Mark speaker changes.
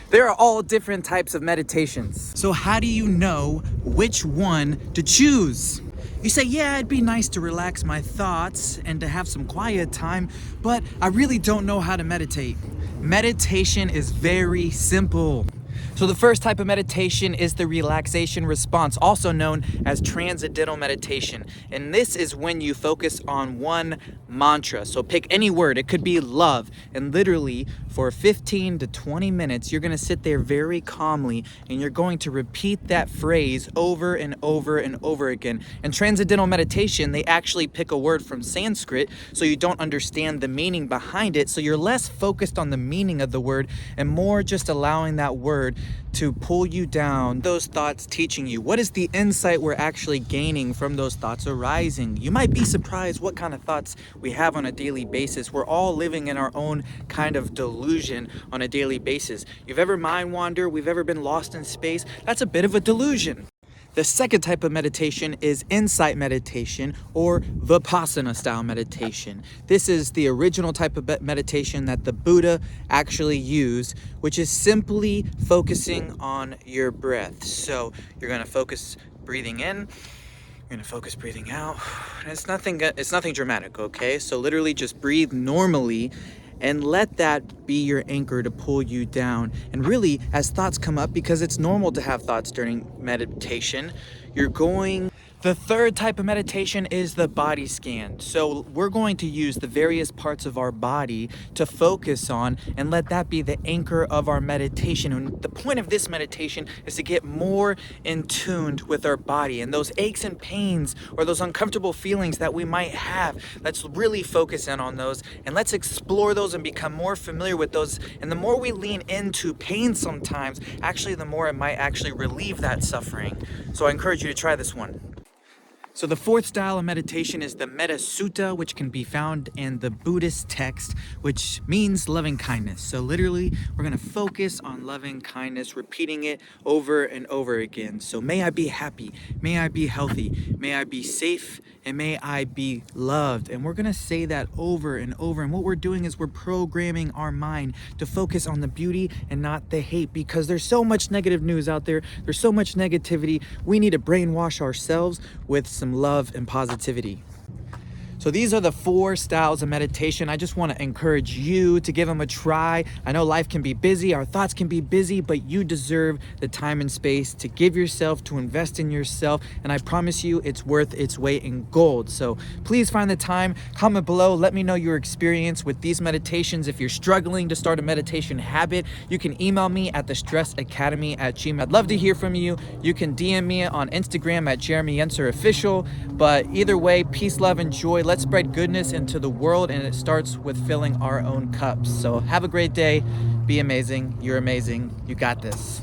Speaker 1: There are all different types of meditations. So how do you know which one to choose? You say, yeah, it'd be nice to relax my thoughts and to have some quiet time, but I really don't know how to meditate. Meditation is very simple. So the first type of meditation is the relaxation response, also known as transcendental meditation. And this is when you focus on one mantra. So pick any word, it could be love. And literally for 15 to 20 minutes, you're gonna sit there very calmly and you're going to repeat that phrase over and over and over again. In transcendental meditation, they actually pick a word from Sanskrit so you don't understand the meaning behind it. So you're less focused on the meaning of the word and more just allowing that word to pull you down. Those thoughts teaching you. What is the insight we're actually gaining from those thoughts arising? You might be surprised what kind of thoughts we have on a daily basis. We're all living in our own kind of delusion on a daily basis. You've ever mind wander? We've ever been lost in space? That's a bit of a delusion. The second type of meditation is insight meditation or Vipassana style meditation. This is the original type of meditation that the Buddha actually used, which is simply focusing on your breath. So you're going to focus breathing in, you're going to focus breathing out. And it's nothing dramatic, okay? So literally just breathe normally and let that be your anchor to pull you down. And really, as thoughts come up, because it's normal to have thoughts during meditation, The third type of meditation is the body scan. So we're going to use the various parts of our body to focus on and let that be the anchor of our meditation. And the point of this meditation is to get more in tuned with our body and those aches and pains or those uncomfortable feelings that we might have. Let's really focus in on those and let's explore those and become more familiar with those. And the more we lean into pain sometimes, actually the more it might actually relieve that suffering. So I encourage you to try this one. So the fourth style of meditation is the Metta Sutta, which can be found in the Buddhist text, which means loving kindness. So literally, we're going to focus on loving kindness, repeating it over and over again. So may I be happy, may I be healthy, may I be safe, and may I be loved. And we're going to say that over and over. And what we're doing is we're programming our mind to focus on the beauty and not the hate, because there's so much negative news out there. There's so much negativity. We need to brainwash ourselves with some love and positivity. So these are the 4 styles of meditation. I just want to encourage you to give them a try. I know life can be busy, our thoughts can be busy, but you deserve the time and space to give yourself, to invest in yourself, and I promise you it's worth its weight in gold. So please find the time, comment below, let me know your experience with these meditations. If you're struggling to start a meditation habit, you can email me at thestressacademy@gmail.com. I'd love to hear from you. You can DM me on Instagram at Jeremy Yencer Official. But either way, peace, love, and joy. Let's spread goodness into the world, and it starts with filling our own cups. So have a great day. Be amazing. You're amazing. You got this.